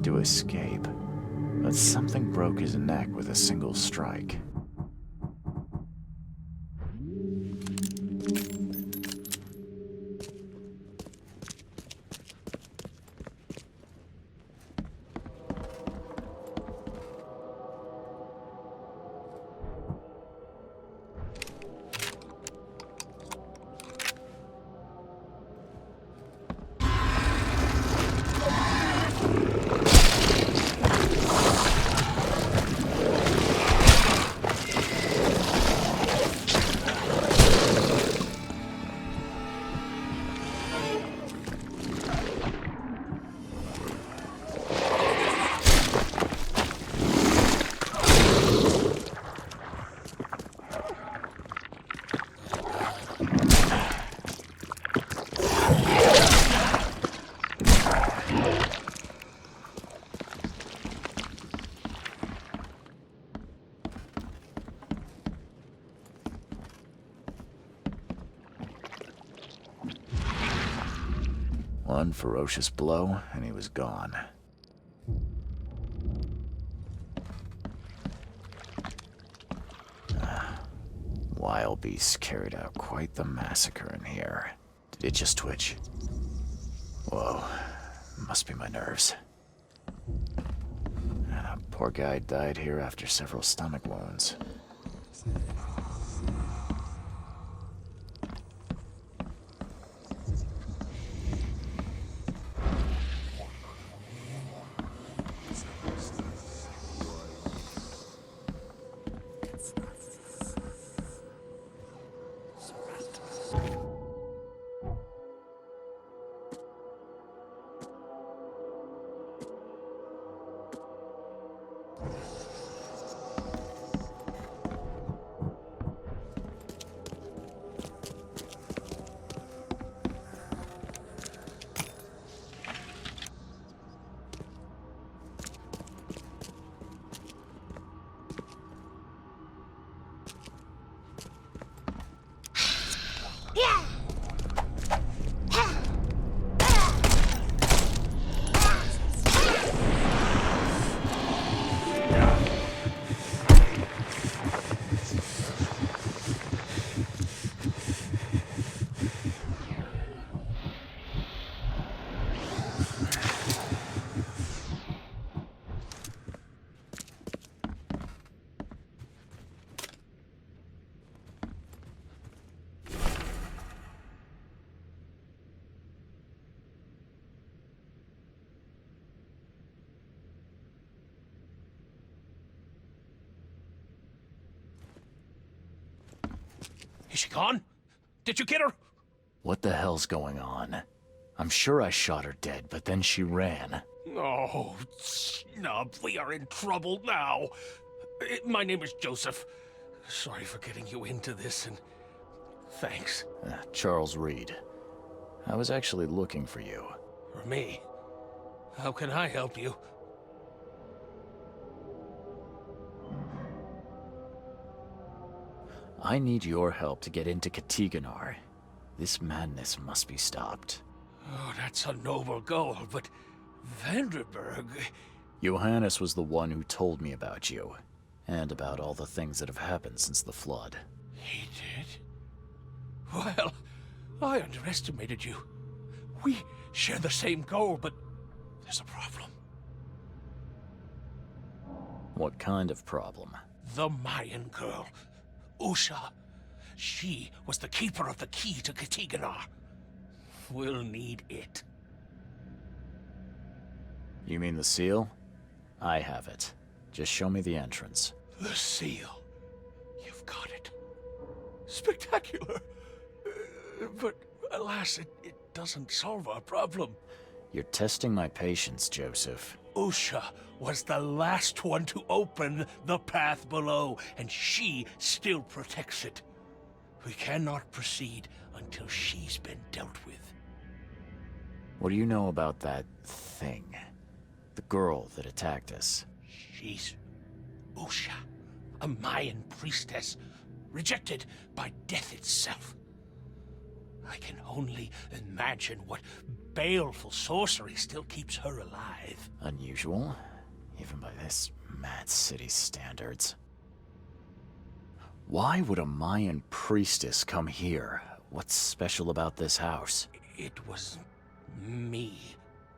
tried to escape, but something broke his neck with a single strike. One ferocious blow, and he was gone. Wild beasts carried out quite the massacre in here. Did it just twitch? Whoa, must be my nerves. That poor guy died here after several stomach wounds. Is she gone? Did you get her? What the hell's going on? I'm sure I shot her dead, but then she ran. Oh, snub, we are in trouble now. My name is Joseph. Sorry for getting you into this, and thanks. Charles Reed. I was actually looking for you. For me? How can I help you? I need your help to get into Katiganar. This madness must be stopped. Oh, that's a noble goal, but Vanderberg... Johannes was the one who told me about you, and about all the things that have happened since the flood. He did? Well, I underestimated you. We share the same goal, but there's a problem. What kind of problem? The Mayan girl, Usha. She was the keeper of the key to Katiganar. We'll need it. You mean the seal? I have it. Just show me the entrance. The seal. You've got it. Spectacular. But alas, it doesn't solve our problem. You're testing my patience, Joseph. Usha was the last one to open the path below, and she still protects it. We cannot proceed until she's been dealt with. What do you know about that thing? The girl that attacked us? She's Usha, a Mayan priestess, rejected by death itself. I can only imagine what baleful sorcery still keeps her alive. Unusual, even by this mad city's standards. Why would a Mayan priestess come here? What's special about this house? It was me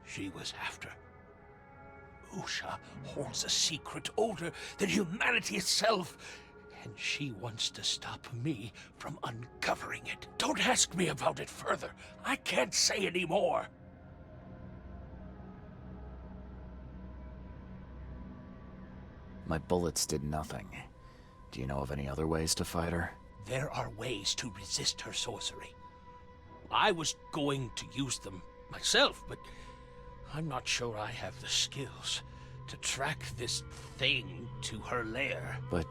she was after. Usha holds a secret older than humanity itself, and she wants to stop me from uncovering it. Don't ask me about it further. I can't say any more. My bullets did nothing. Do you know of any other ways to fight her? There are ways to resist her sorcery. I was going to use them myself, but I'm not sure I have the skills to track this thing to her lair. But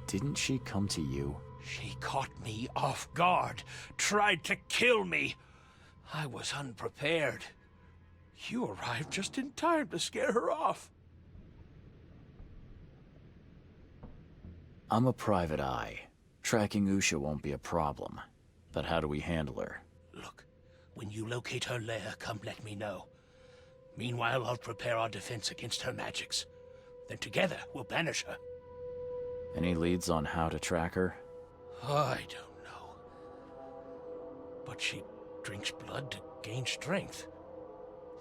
didn't she come to you? She caught me off guard, tried to kill me. I was unprepared. You arrived just in time to scare her off. I'm a private eye. Tracking Usha won't be a problem. But how do we handle her? Look, when you locate her lair, come let me know. Meanwhile, I'll prepare our defense against her magics. Then together, we'll banish her. Any leads on how to track her? I don't know. But she drinks blood to gain strength.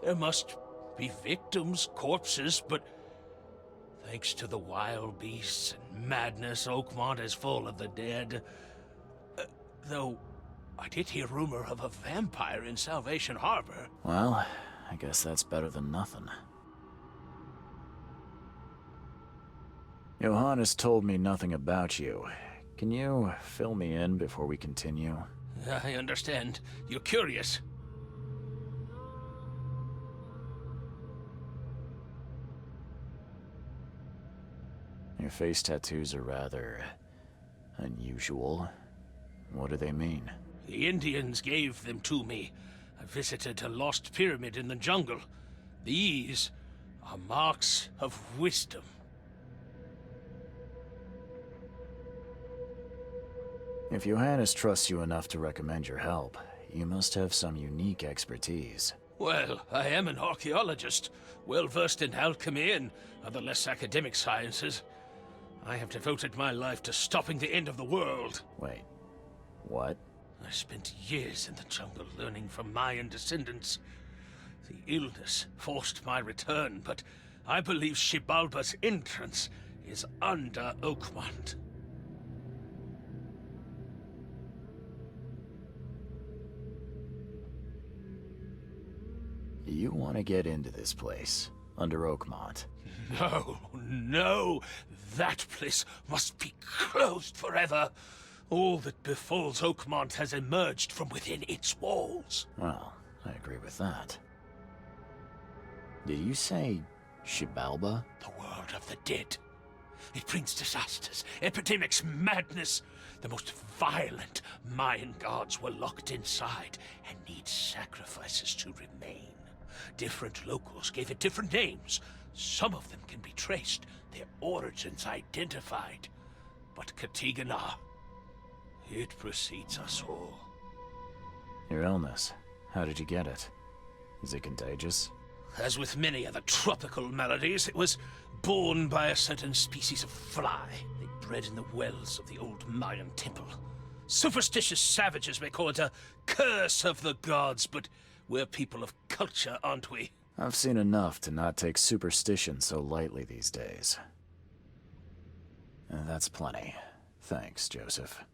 There must be victims, corpses, but thanks to the wild beasts and madness, Oakmont is full of the dead. Though, I did hear rumor of a vampire in Salvation Harbour. Well, I guess that's better than nothing. Johannes told me nothing about you. Can you fill me in before we continue? I understand. You're curious. Your face tattoos are rather unusual. What do they mean? The Indians gave them to me. I visited a lost pyramid in the jungle. These are marks of wisdom. If Johannes trusts you enough to recommend your help, you must have some unique expertise. Well, I am an archaeologist, well-versed in alchemy and other less academic sciences. I have devoted my life to stopping the end of the world. Wait, what? I spent years in the jungle learning from Mayan descendants. The illness forced my return, but I believe Xibalba's entrance is under Oakmont. You want to get into this place, under Oakmont? No, that place must be closed forever. All that befalls Oakmont has emerged from within its walls. Well, I agree with that. Did you say Xibalba? The world of the dead. It brings disasters, epidemics, madness. The most violent Mayan gods were locked inside and need sacrifices to remain. Different locals gave it different names. Some of them can be traced, their origins identified. But Katigana, it precedes us all. Your illness, how did you get it? Is it contagious? As with many other tropical maladies, it was borne by a certain species of fly. They bred in the wells of the old Mayan temple. Superstitious savages may call it a curse of the gods, but we're people of culture, aren't we? I've seen enough to not take superstition so lightly these days. That's plenty. Thanks, Joseph.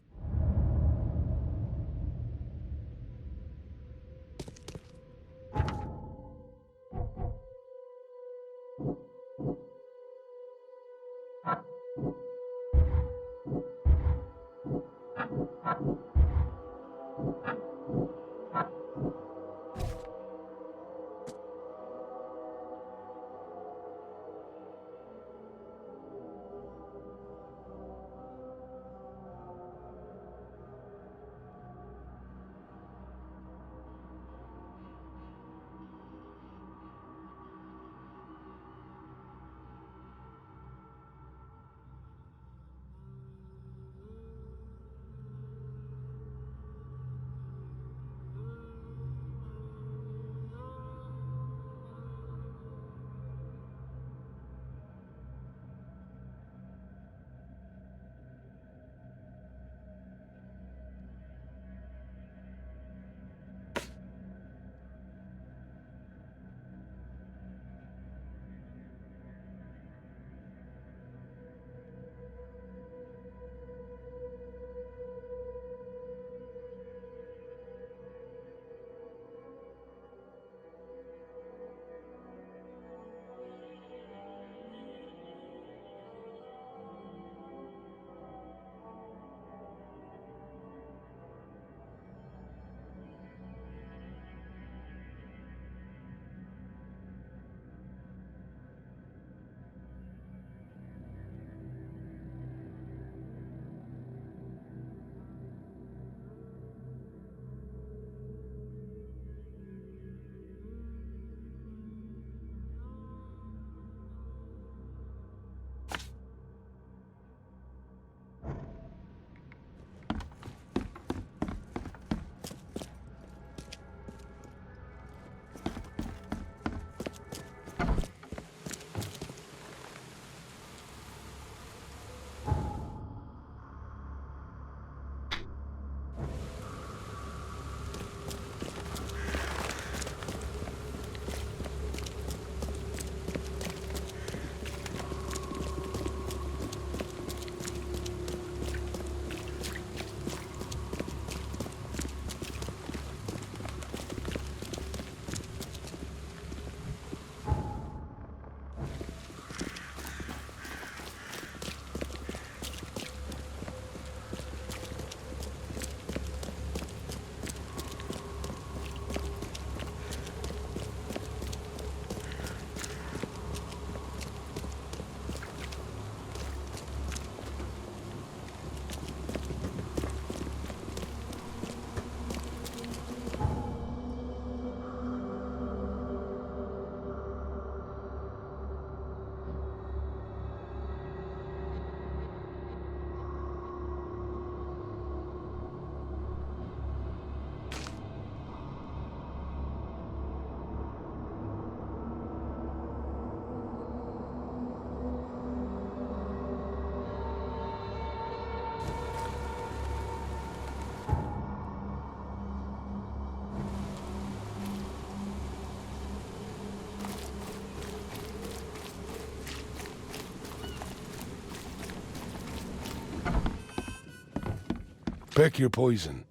Pick your poison.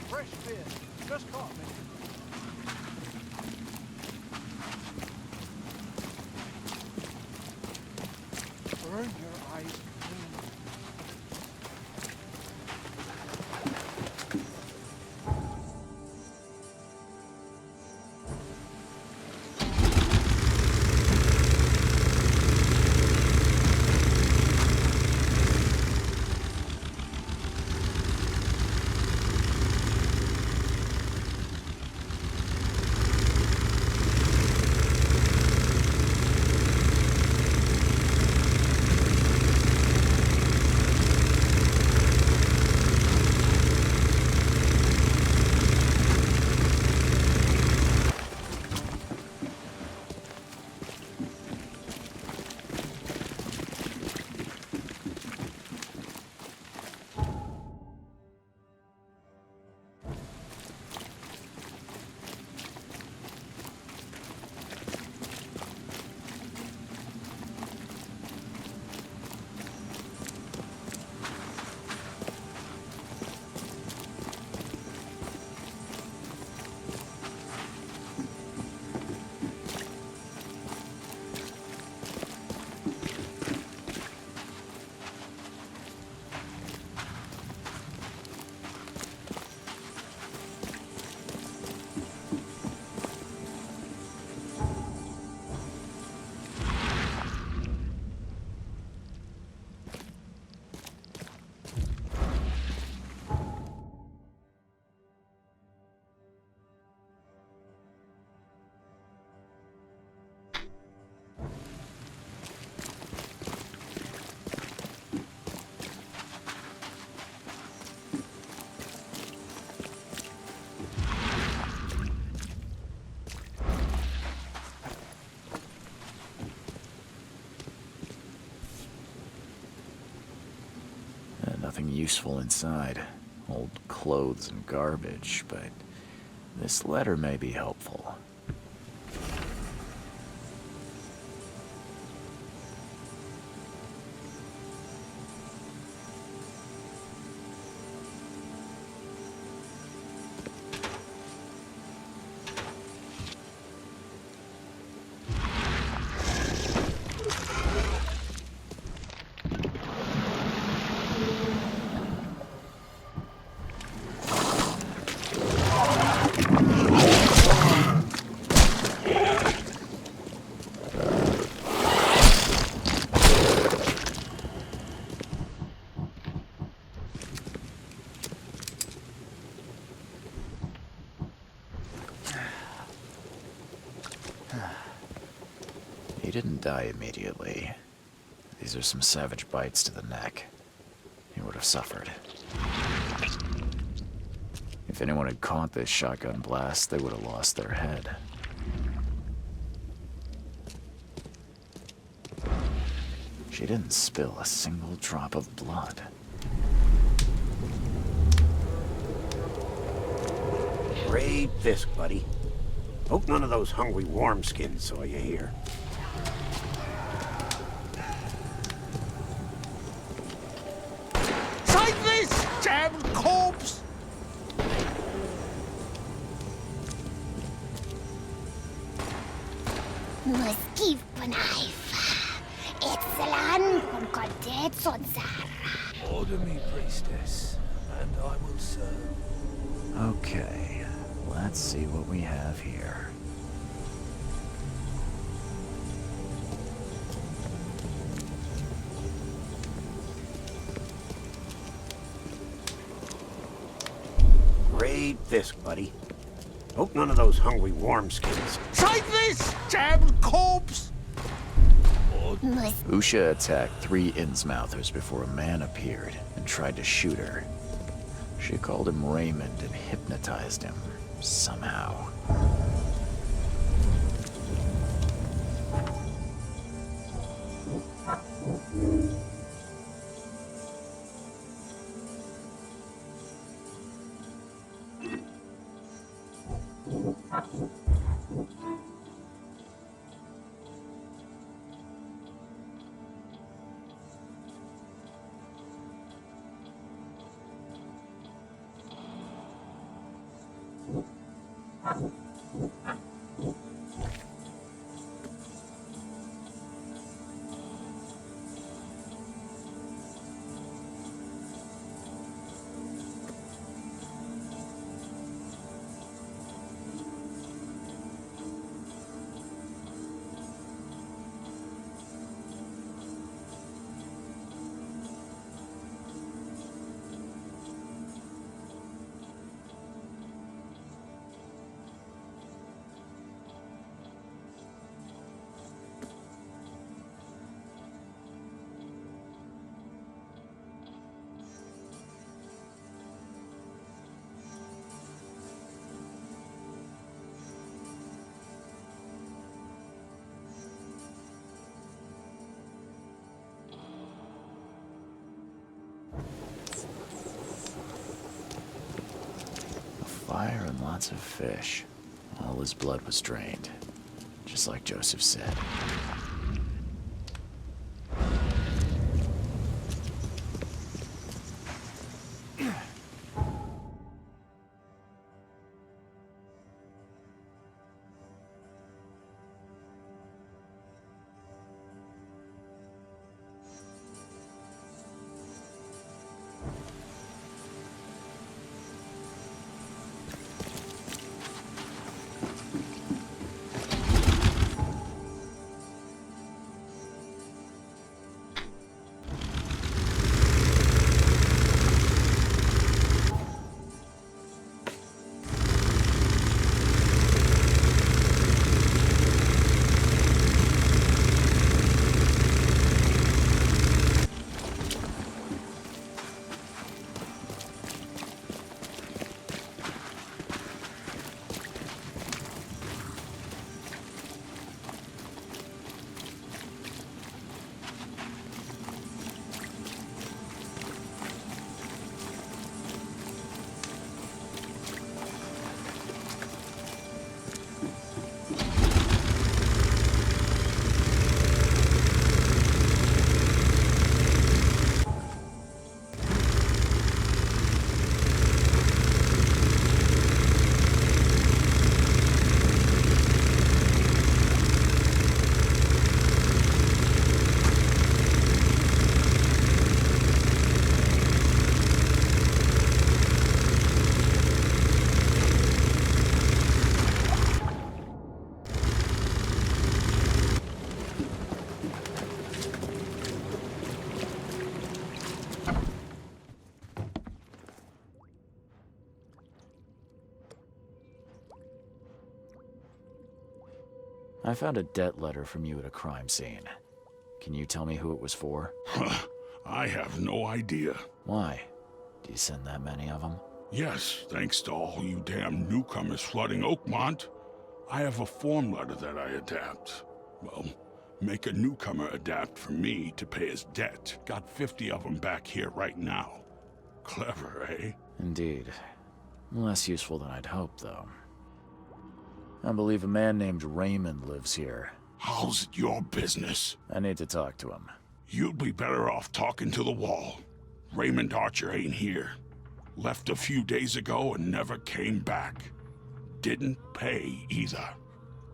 Fresh fish. Just caught me. Burn your eyes clean. Nothing useful inside. Old clothes and garbage, but this letter may be helpful. didn't die immediately. These are some savage bites to the neck. He would have suffered. If anyone had caught this shotgun blast, they would have lost their head. She didn't spill a single drop of blood. Great fisk, buddy. Hope none of those hungry wormskins saw you here. Take this, damn corpse! Moskiv Panaifa. Excellent con content Sonsara. Order me, priestess, and I will serve. Okay, let's see what we have here. Great fisk, buddy. Hope none of those hungry wormskins. Take this, damn corpse! Usha attacked 3 Innsmouthers before a man appeared and tried to shoot her. She called him Raymond and hypnotized him, somehow. Fire and lots of fish. All his blood was drained, just like Joseph said. I found a debt letter from you at a crime scene. Can you tell me who it was for? I have no idea. Why? Do you send that many of them? Yes, thanks to all you damn newcomers flooding Oakmont, I have a form letter that I adapt. Well, make a newcomer adapt for me to pay his debt. Got 50 of them back here right now. Clever, eh? Indeed. Less useful than I'd hoped, though. I believe a man named Raymond lives here. How's it your business? I need to talk to him. You'd be better off talking to the wall. Raymond Archer ain't here. Left a few days ago and never came back. Didn't pay either.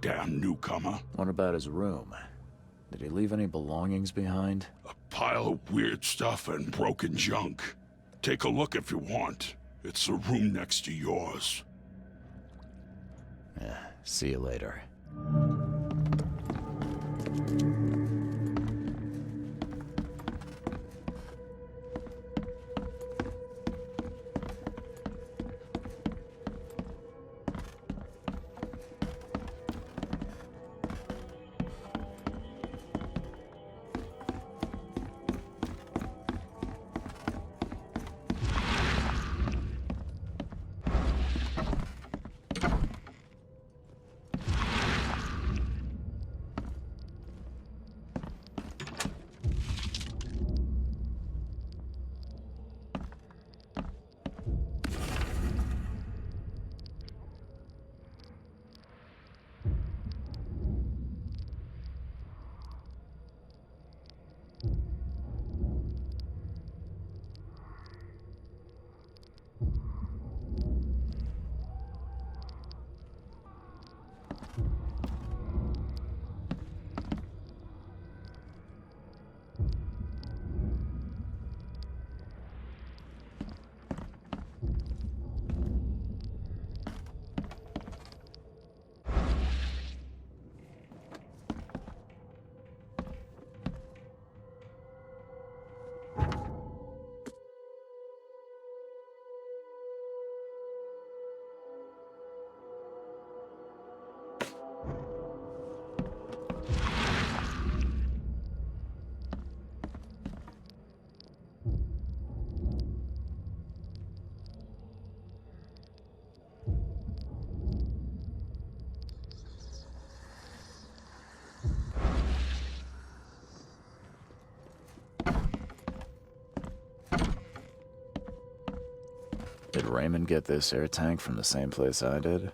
Damn newcomer. What about his room? Did he leave any belongings behind? A pile of weird stuff and broken junk. Take a look if you want. It's the room next to yours. Yeah, see you later. Did Raymond get this air tank from the same place I did?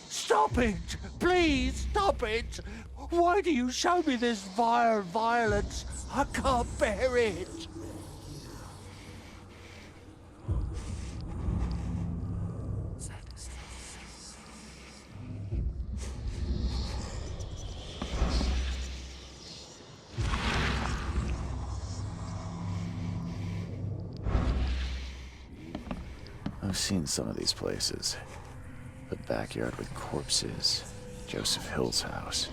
Stop it! Please, stop it! Why do you show me this vile violence? I can't bear it! I've seen some of these places. The backyard with corpses. Joseph Hill's house.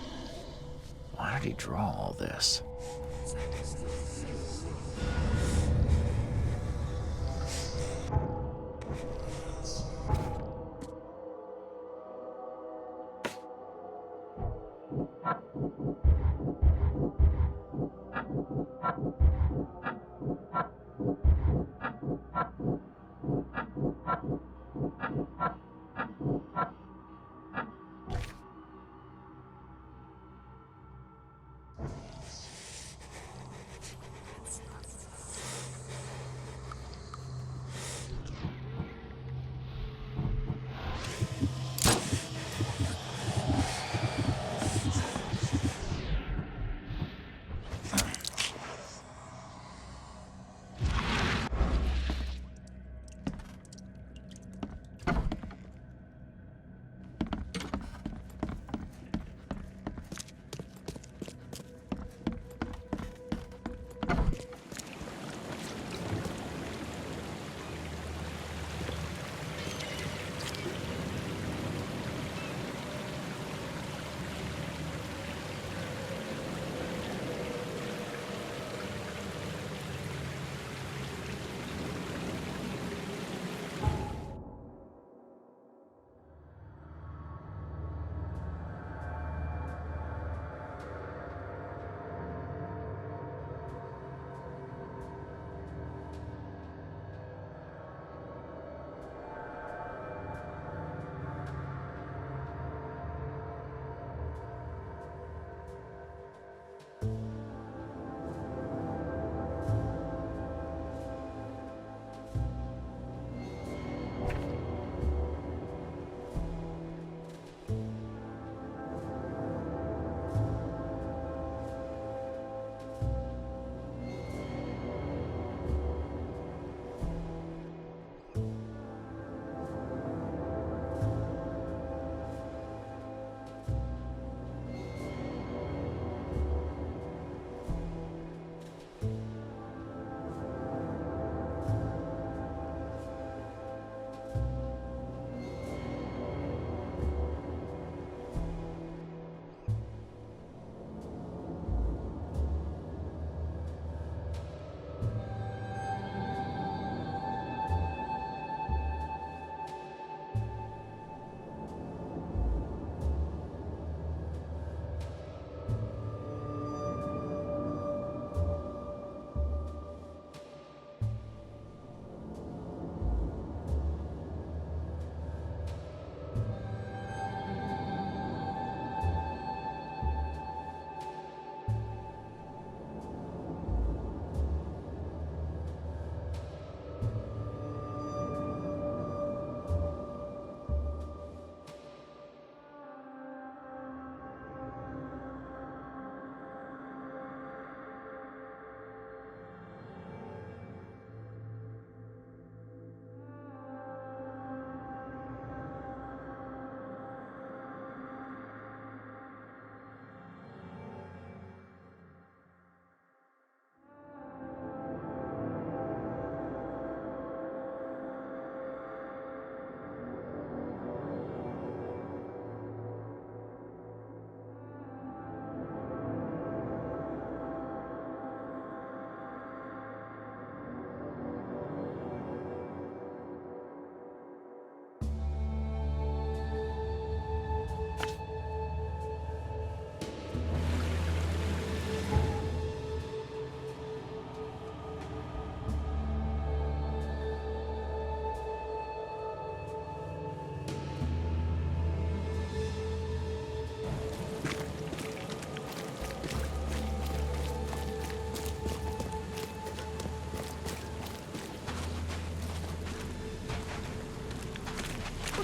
Why did he draw all this?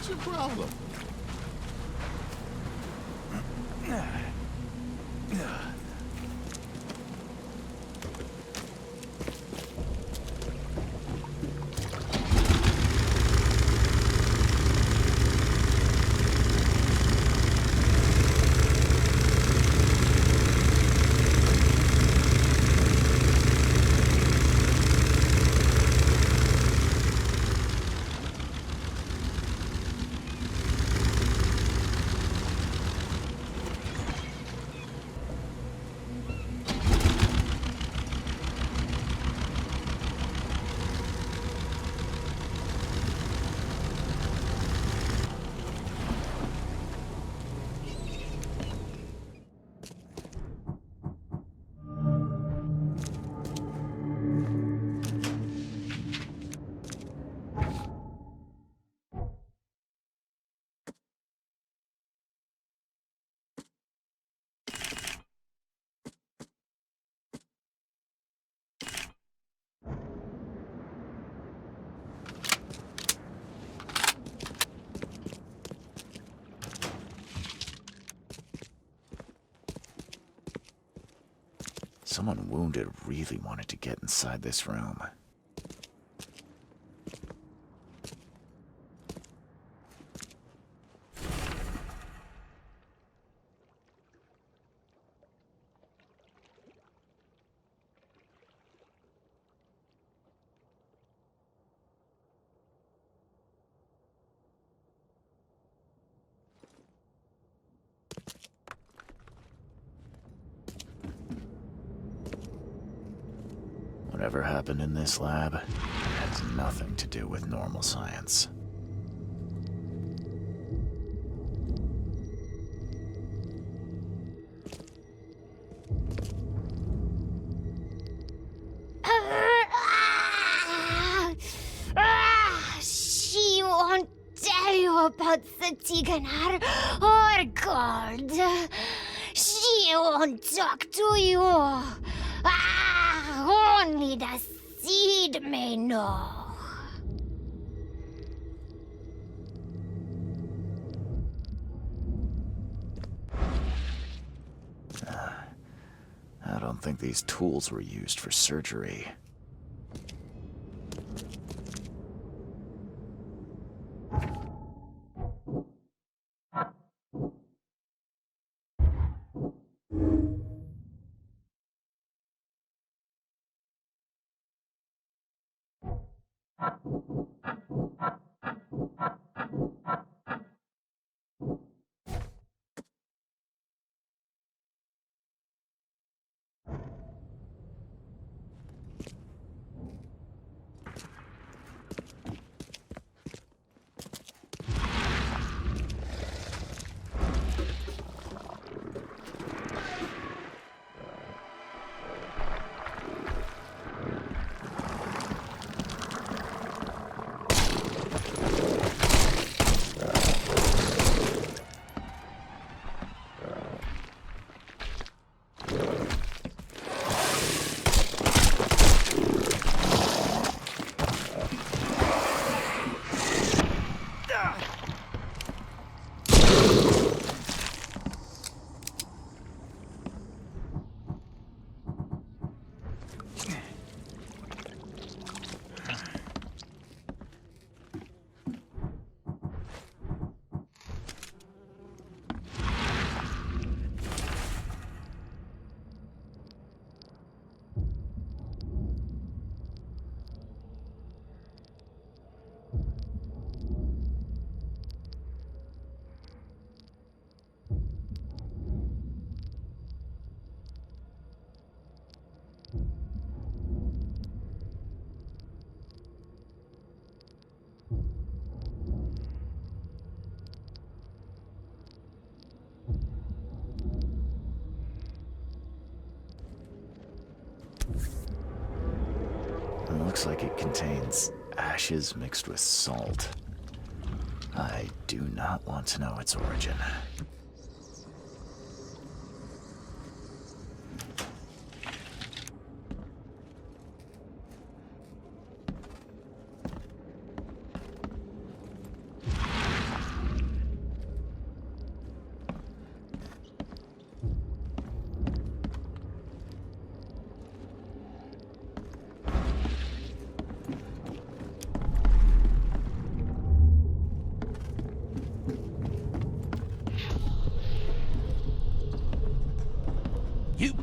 What's your problem? Someone wounded really wanted to get inside this room. Whatever happened in this lab has nothing to do with normal science. She won't tell you about Satiganar or gold. She won't talk to you. Only the seed may know. I don't think these tools were used for surgery. It looks like it contains ashes mixed with salt. I do not want to know its origin.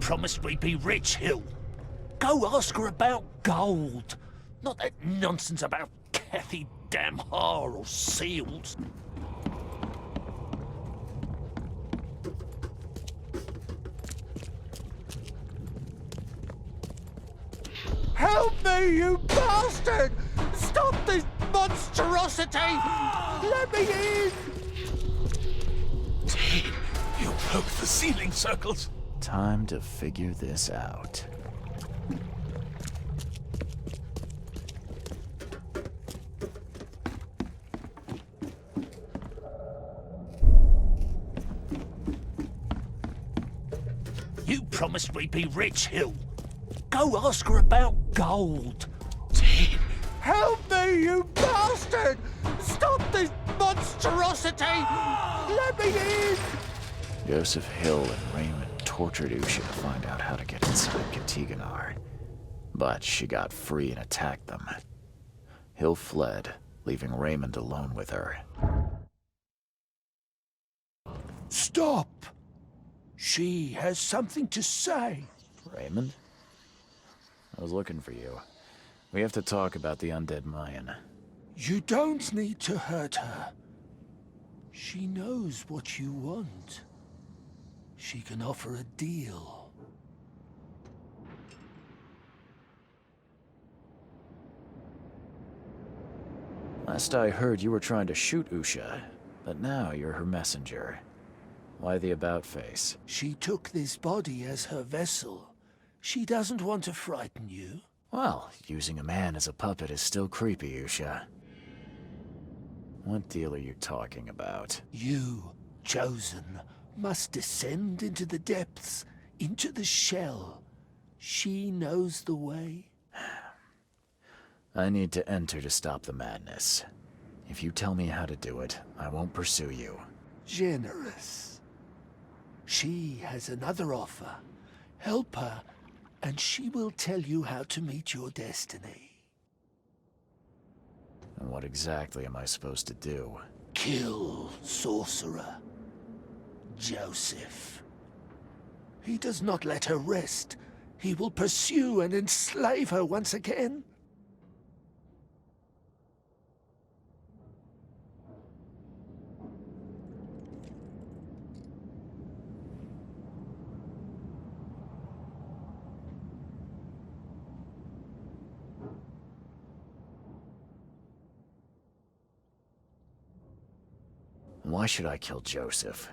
promised we'd be rich, Hill. Go ask her about gold. Not that nonsense about Kathy Damhar or seals. Help me, you bastard! Stop this monstrosity! Let me in! You broke the ceiling circles. Time to figure this out. You promised we'd be rich, Hill. Go ask her about gold. Help me, you bastard! Stop this monstrosity! Let me in! Joseph Hill and Raymond tortured Usha to find out how to get inside Katiganar. But she got free and attacked them. Hill fled, leaving Raymond alone with her. Stop! She has something to say. Raymond? I was looking for you. We have to talk about the undead Mayan. You don't need to hurt her. She knows what you want. She can offer a deal. Last I heard, you were trying to shoot Usha, but now you're her messenger. Why the about-face? She took this body as her vessel. She doesn't want to frighten you. Well, using a man as a puppet is still creepy, Usha. What deal are you talking about? You, chosen, must descend into the depths, into the shell. She knows the way. I need to enter to stop the madness. If you tell me how to do it, I won't pursue you. Generous. She has another offer. Help her, and she will tell you how to meet your destiny. And what exactly am I supposed to do? Kill sorcerer Joseph. He does not let her rest. He will pursue and enslave her once again. Why should I kill Joseph?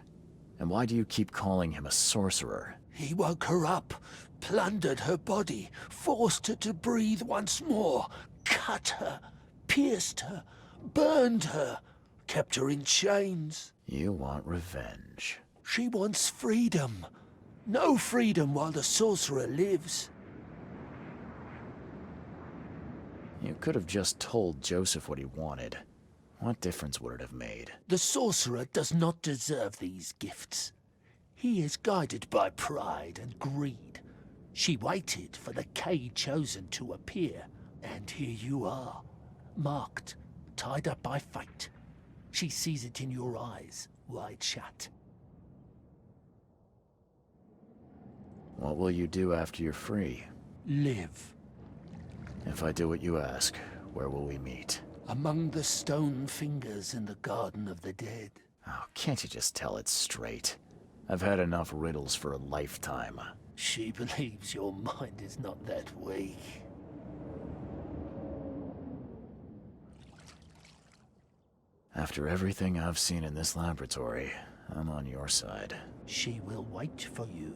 And why do you keep calling him a sorcerer? He woke her up, plundered her body, forced her to breathe once more, cut her, pierced her, burned her, kept her in chains. You want revenge. She wants freedom. No freedom while the sorcerer lives. You could have just told Joseph what he wanted. What difference would it have made? The sorcerer does not deserve these gifts. He is guided by pride and greed. She waited for the K chosen to appear, and here you are, marked, tied up by fate. She sees it in your eyes, wide shut. What will you do after you're free? Live. If I do what you ask, where will we meet? Among the stone fingers in the Garden of the Dead. Oh, can't you just tell it straight? I've had enough riddles for a lifetime. She believes your mind is not that weak. After everything I've seen in this laboratory, I'm on your side. She will wait for you.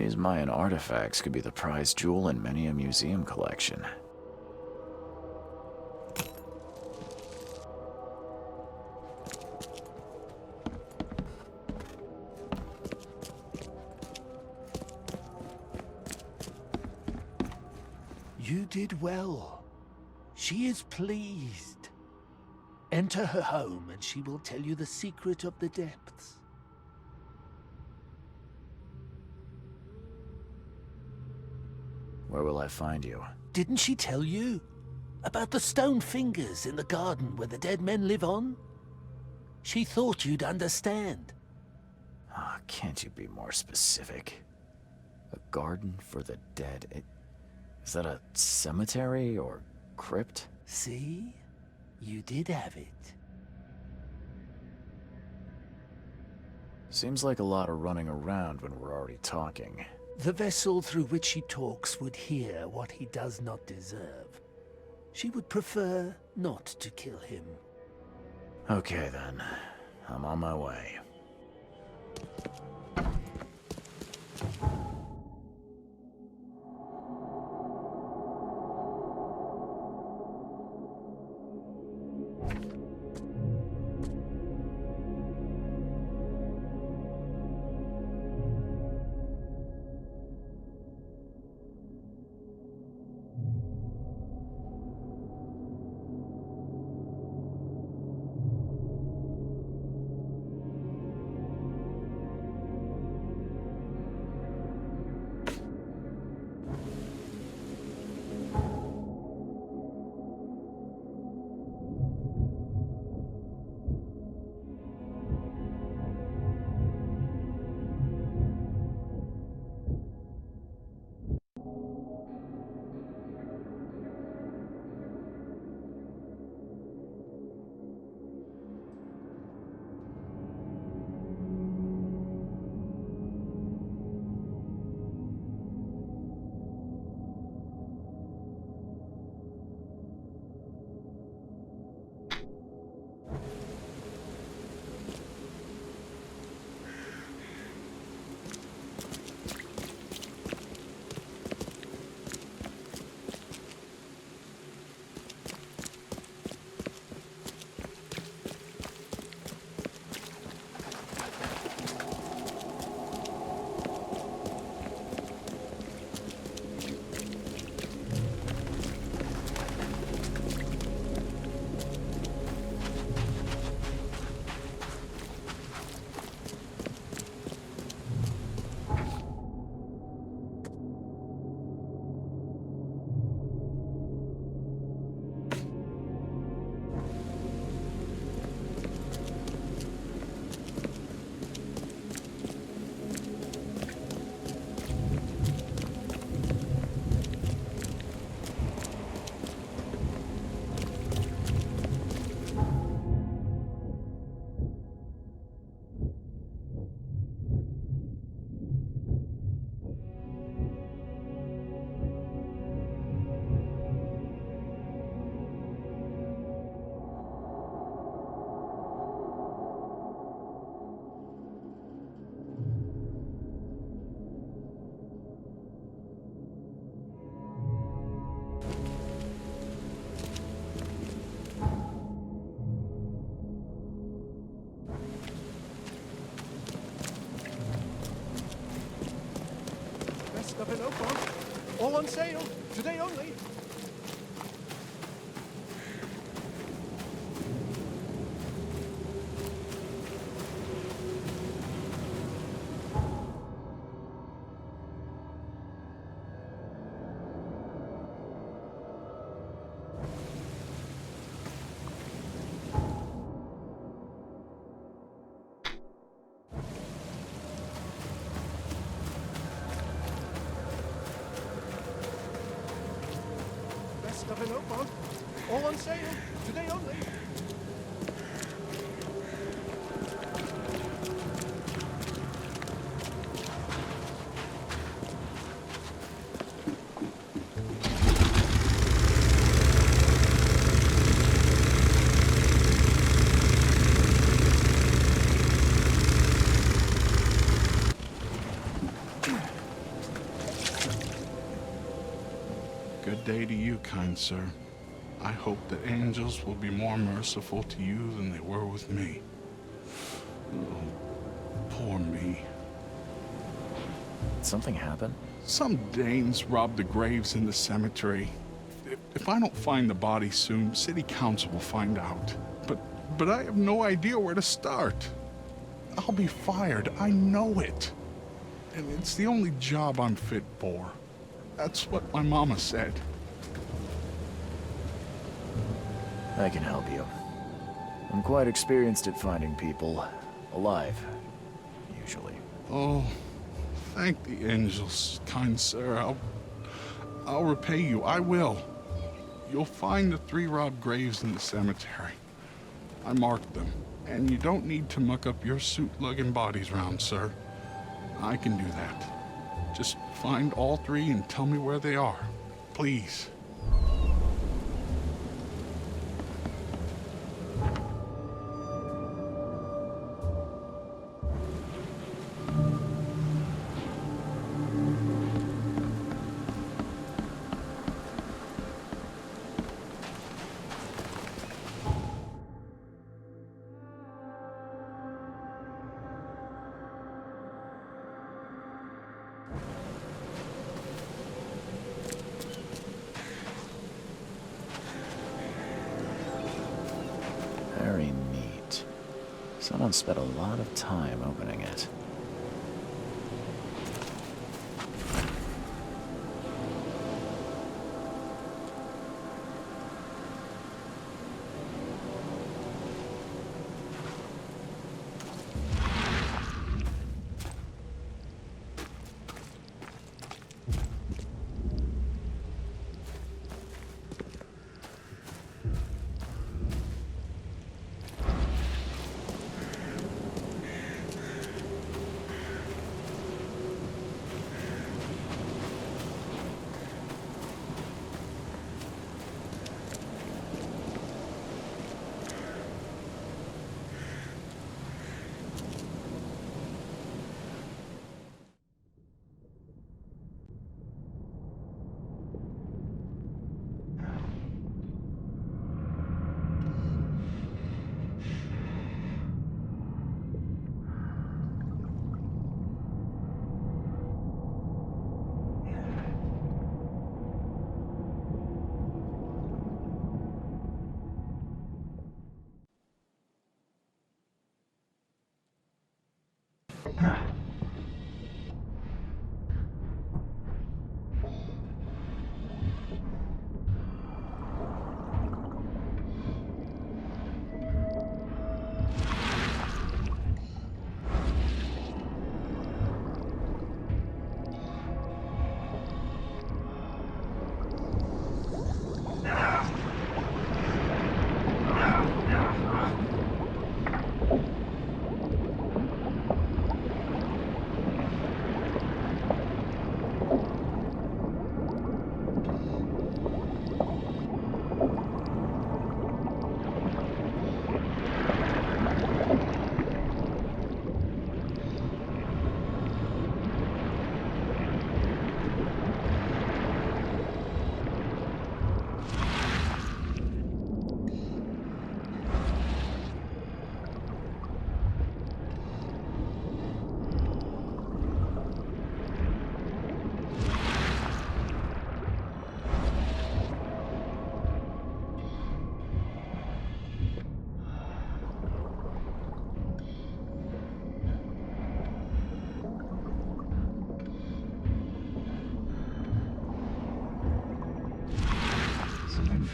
These Mayan artifacts could be the prized jewel in many a museum collection. You did well. She is pleased. Enter her home and she will tell you the secret of the depths. Where will I find you? Didn't she tell you? About the stone fingers in the garden where the dead men live on? She thought you'd understand. Ah, can't you be more specific? A garden for the dead. Is that a cemetery or crypt? See? You did have it. Seems like a lot of running around when we're already talking. The vessel through which he talks would hear what he does not deserve. She would prefer not to kill him. Okay then. I'm on my way. All on sale. Today only. Best stuff in Oakmont. All on sale. Today only. Good day to you, kind sir. I hope that angels will be more merciful to you than they were with me. Oh, poor me. Did something happen? Some Danes robbed the graves in the cemetery. If I don't find the body soon, city council will find out. But I have no idea where to start. I'll be fired, I know it. And it's the only job I'm fit for. That's what my mama said. I can help you. I'm quite experienced at finding people alive, usually. Oh, thank the angels, kind sir. I'll repay you. I will. You'll find the 3 robbed graves in the cemetery. I marked them, and you don't need to muck up your suit lugging bodies round, sir. I can do that. Just find all 3 and tell me where they are. Please. Very neat. Someone spent a lot of time opening it.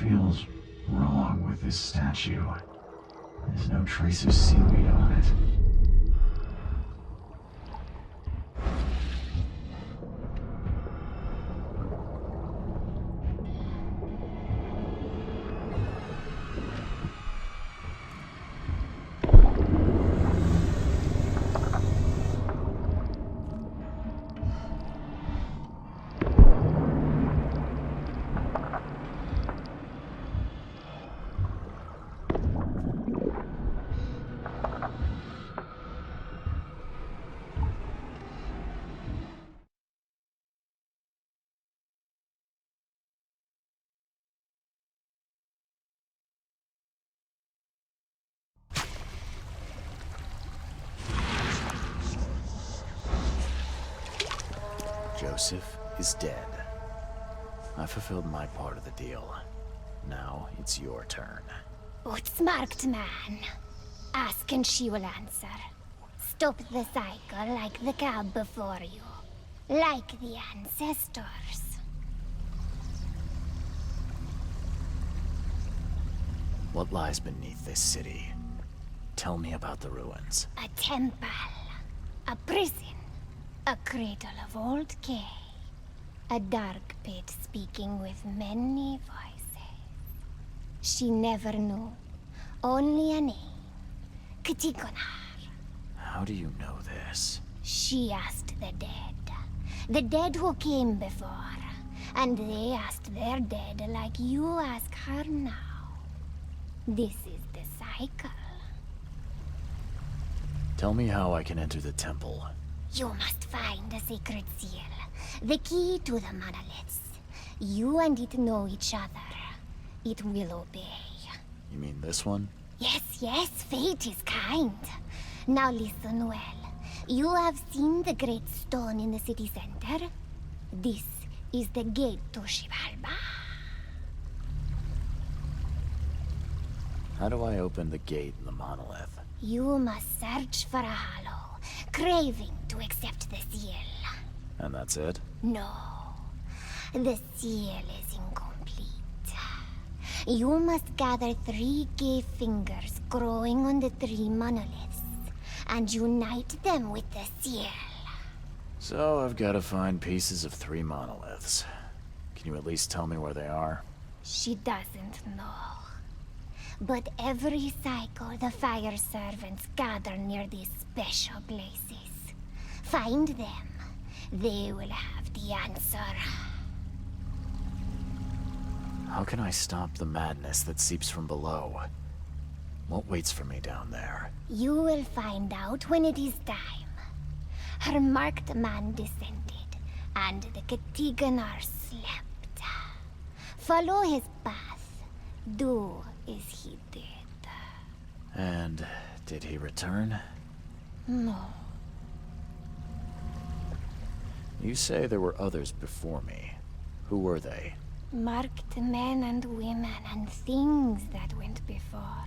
feels wrong with this statue. There's no trace of seaweed on it. Joseph is dead. I fulfilled my part of the deal. Now it's your turn. Outsmarked man. Ask and she will answer. Stop the cycle like the cab before you. Like the ancestors. What lies beneath this city? Tell me about the ruins. A temple. A prison. A cradle of old Kay. A dark pit speaking with many voices. She never knew. Only a name. Katigonar. How do you know this? She asked the dead. The dead who came before. And they asked their dead like you ask her now. This is the cycle. Tell me how I can enter the temple. You must find a sacred seal. The key to the monoliths. You and it know each other. It will obey. You mean this one? Yes, yes, fate is kind. Now listen well. You have seen the great stone in the city center? This is the gate to Shivalba. How do I open the gate in the monolith? You must search for a hollow, craving to accept the seal. And that's it? No, the seal is incomplete. You must gather 3 gay fingers growing on the 3 monoliths, and unite them with the seal. So I've got to find pieces of 3 monoliths. Can you at least tell me where they are? She doesn't know. But every cycle the fire servants gather near these special places. Find them. They will have the answer. How can I stop the madness that seeps from below? What waits for me down there? You will find out when it is time. Her marked man descended, and the Katiganar slept. Follow his path. Do as he did. And did he return? No. You say there were others before me. Who were they? Marked men and women and things that went before.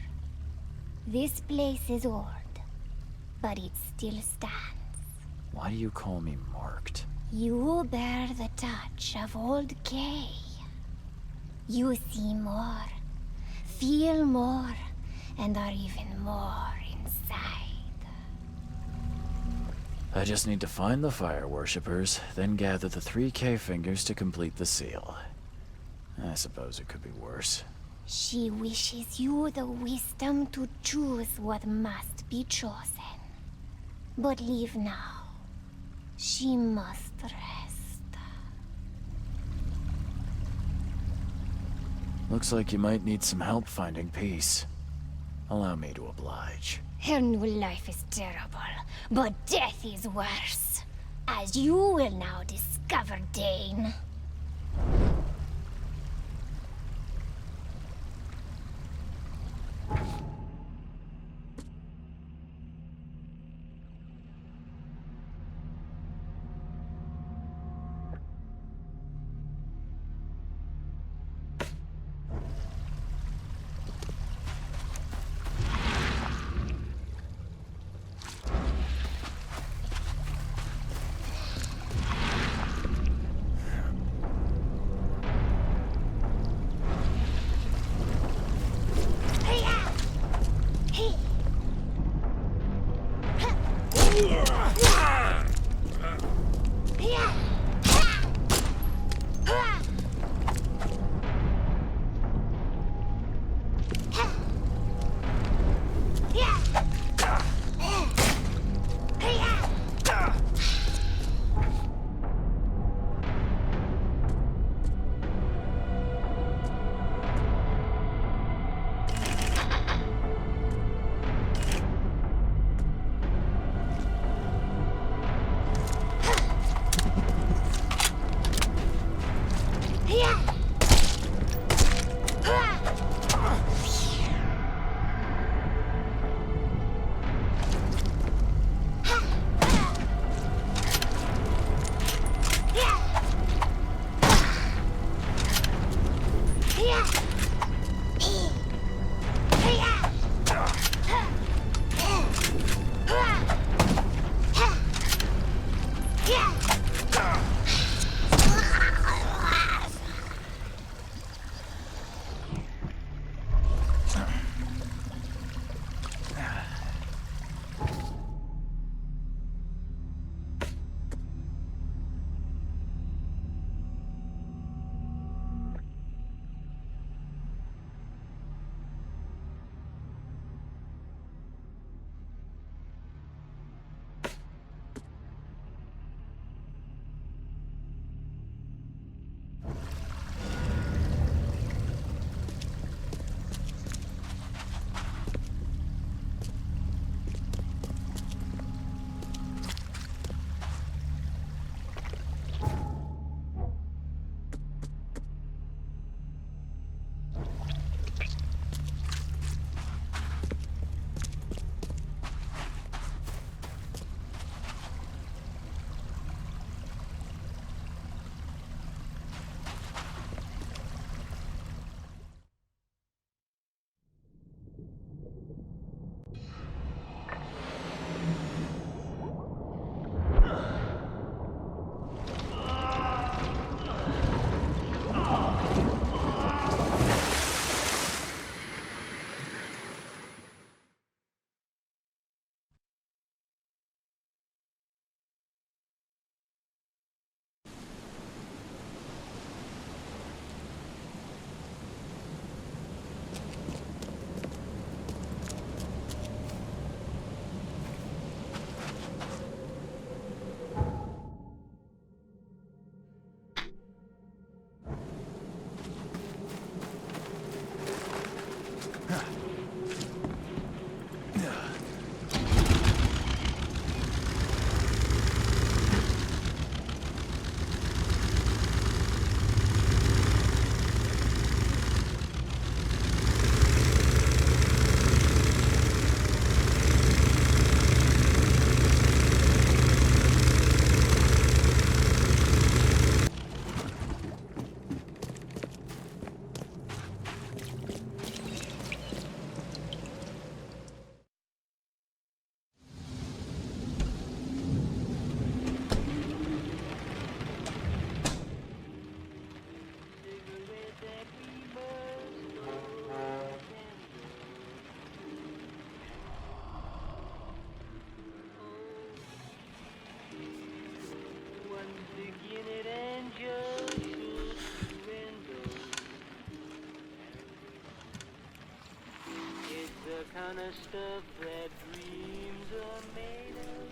This place is old, but it still stands. Why do you call me marked? You bear the touch of old Kay. You see more, feel more, and are even more inside. I just need to find the fire worshippers, then gather the 3K fingers to complete the seal. I suppose it could be worse. She wishes you the wisdom to choose what must be chosen. But leave now. She must rest. Looks like you might need some help finding peace. Allow me to oblige. Her new life is terrible, but death is worse. As you will now discover, Dane. crust of bread dreams are made of.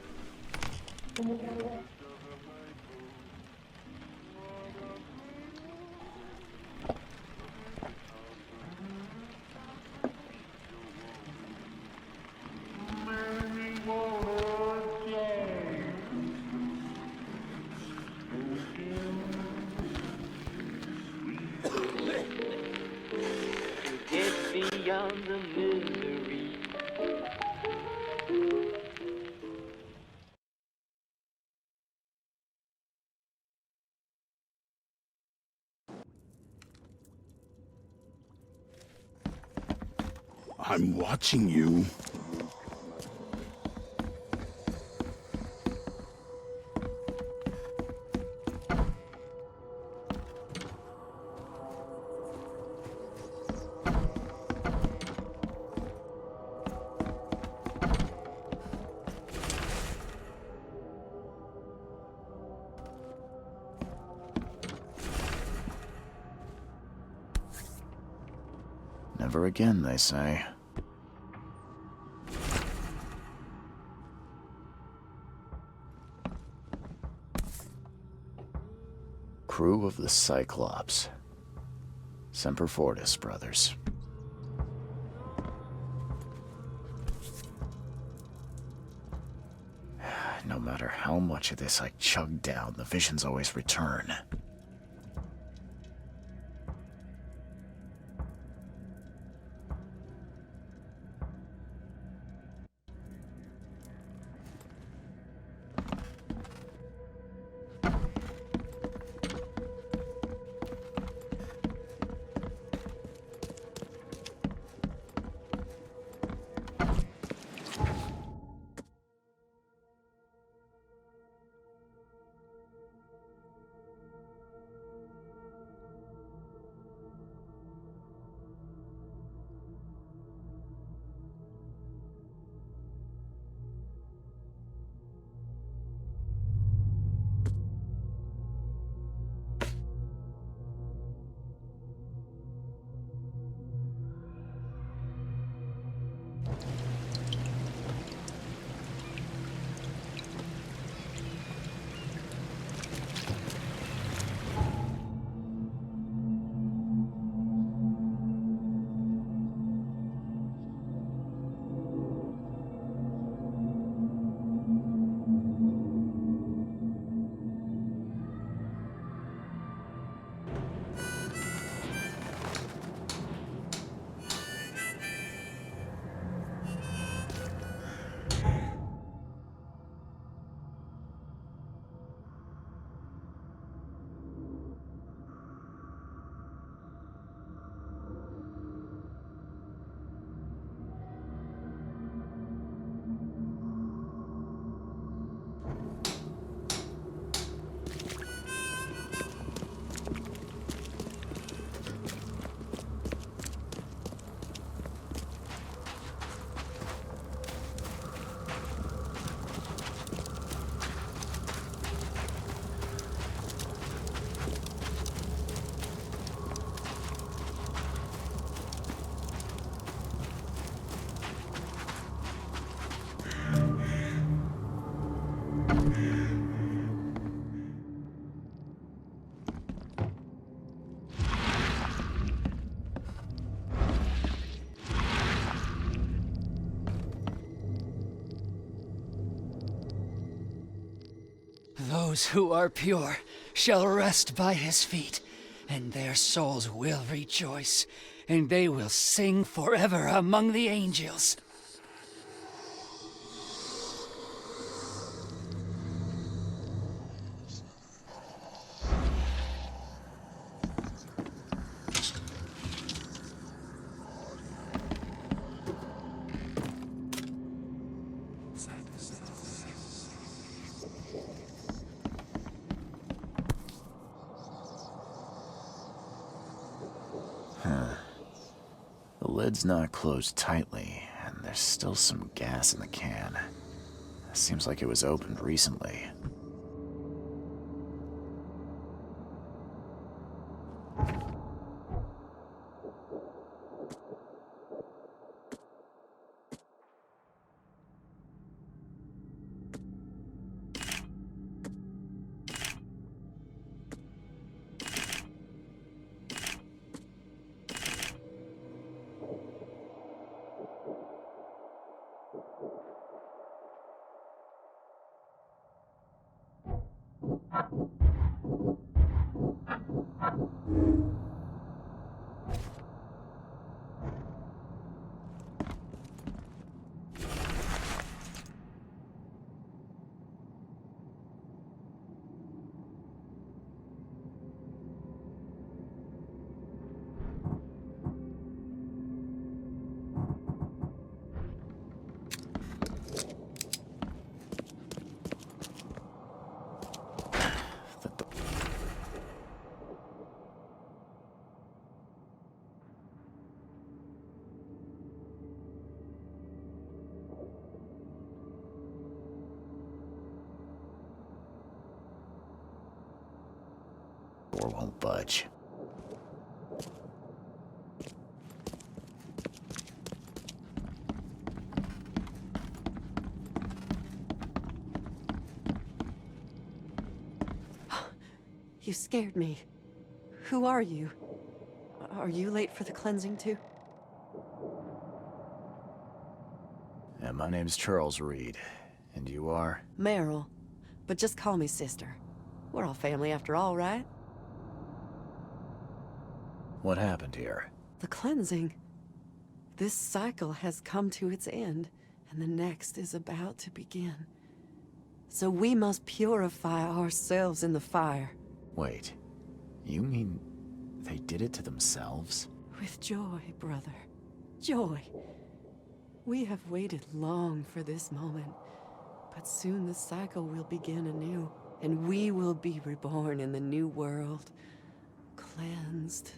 Get beyond the misery. I'm watching you. Never again, they say. Crew of the Cyclops. Semper Fortis, brothers. No matter how much of this I chug down, the visions always return. Those who are pure shall rest by his feet, and their souls will rejoice, and they will sing forever among the angels. The lid's not closed tightly, and there's still some gas in the can. Seems like it was opened recently. door won't budge. You scared me. Who are you? Are you late for the cleansing too? Yeah, my name's Charles Reed. And you are? Meryl. But just call me sister. We're all family after all, right? What happened here? The cleansing. This cycle has come to its end, and the next is about to begin. So we must purify ourselves in the fire. Wait, you mean they did it to themselves? With joy, brother. Joy. We have waited long for this moment, but soon the cycle will begin anew, and we will be reborn in the new world, cleansed.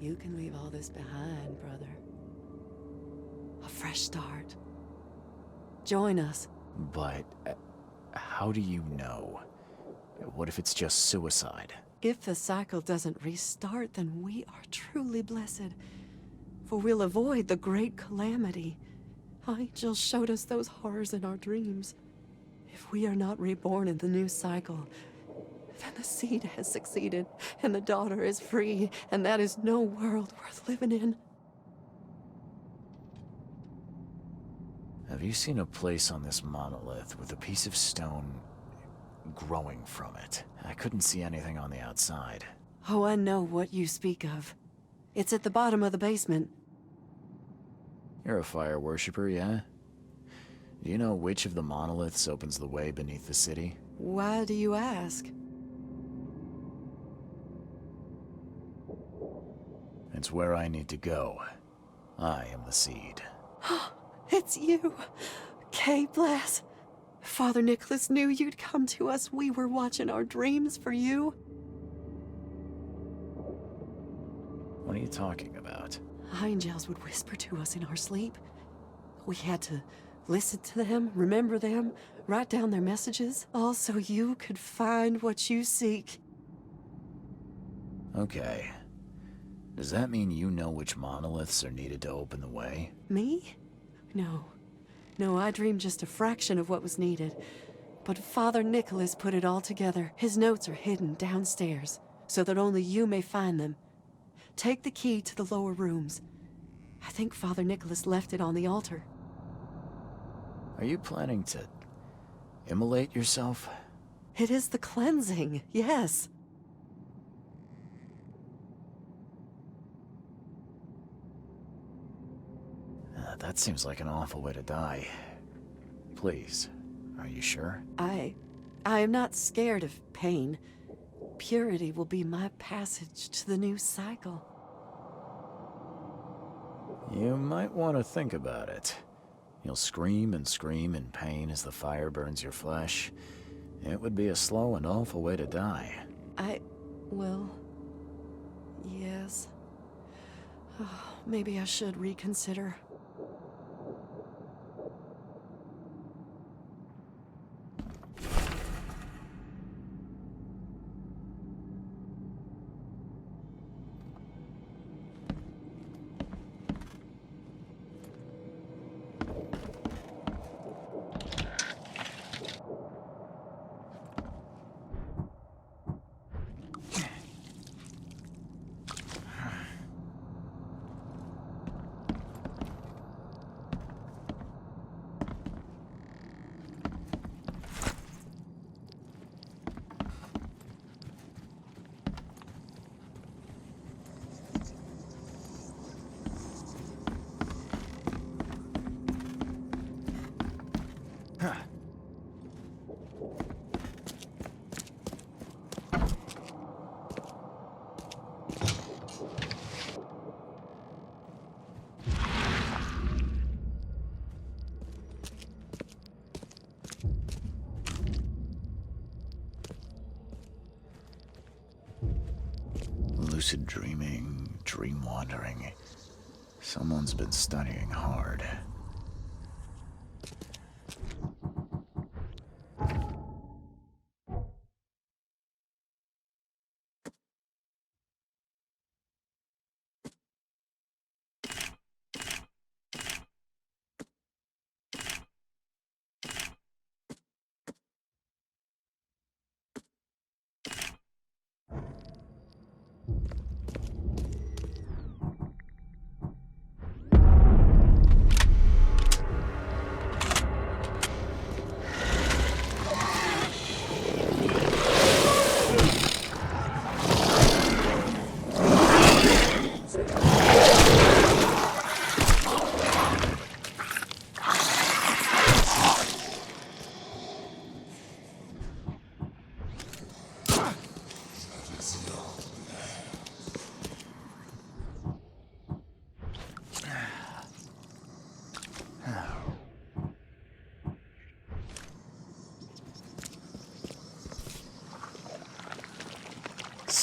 You can leave all this behind, brother. A fresh start. Join us. But how do you know? What if it's just suicide? If the cycle doesn't restart, then we are truly blessed. For we'll avoid the great calamity. Angels showed us those horrors in our dreams. If we are not reborn in the new cycle, then the seed has succeeded, and the daughter is free, and that is no world worth living in. Have you seen a place on this monolith with a piece of stone growing from it? I couldn't see anything on the outside. Oh, I know what you speak of. It's at the bottom of the basement. You're a fire worshiper, yeah? Do you know which of the monoliths opens the way beneath the city? Why do you ask? It's where I need to go. I am the seed. It's you! Kay bless. Father Nicholas knew you'd come to us. We were watching our dreams for you. What are you talking about? Angels would whisper to us in our sleep. We had to listen to them, remember them, write down their messages, all so you could find what you seek. Okay. Does that mean you know which monoliths are needed to open the way? Me? No. No, I dreamed just a fraction of what was needed. But Father Nicholas put it all together. His notes are hidden downstairs, so that only you may find them. Take the key to the lower rooms. I think Father Nicholas left it on the altar. Are you planning to immolate yourself? It is the cleansing, yes. That seems like an awful way to die. Please, are you sure? I am not scared of pain. Purity will be my passage to the new cycle. You might want to think about it. You'll scream and scream in pain as the fire burns your flesh. It would be a slow and awful way to die. Well, yes. Oh, maybe I should reconsider. Lucid dreaming, dream wandering. Someone's been studying hard.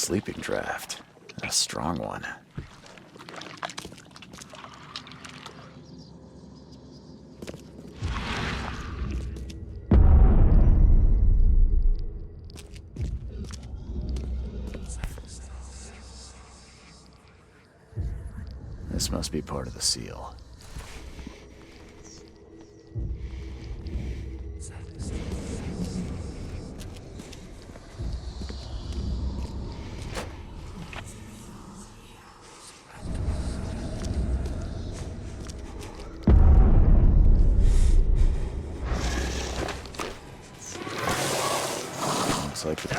sleeping draft. A strong one. This must be part of the seal. Looks like the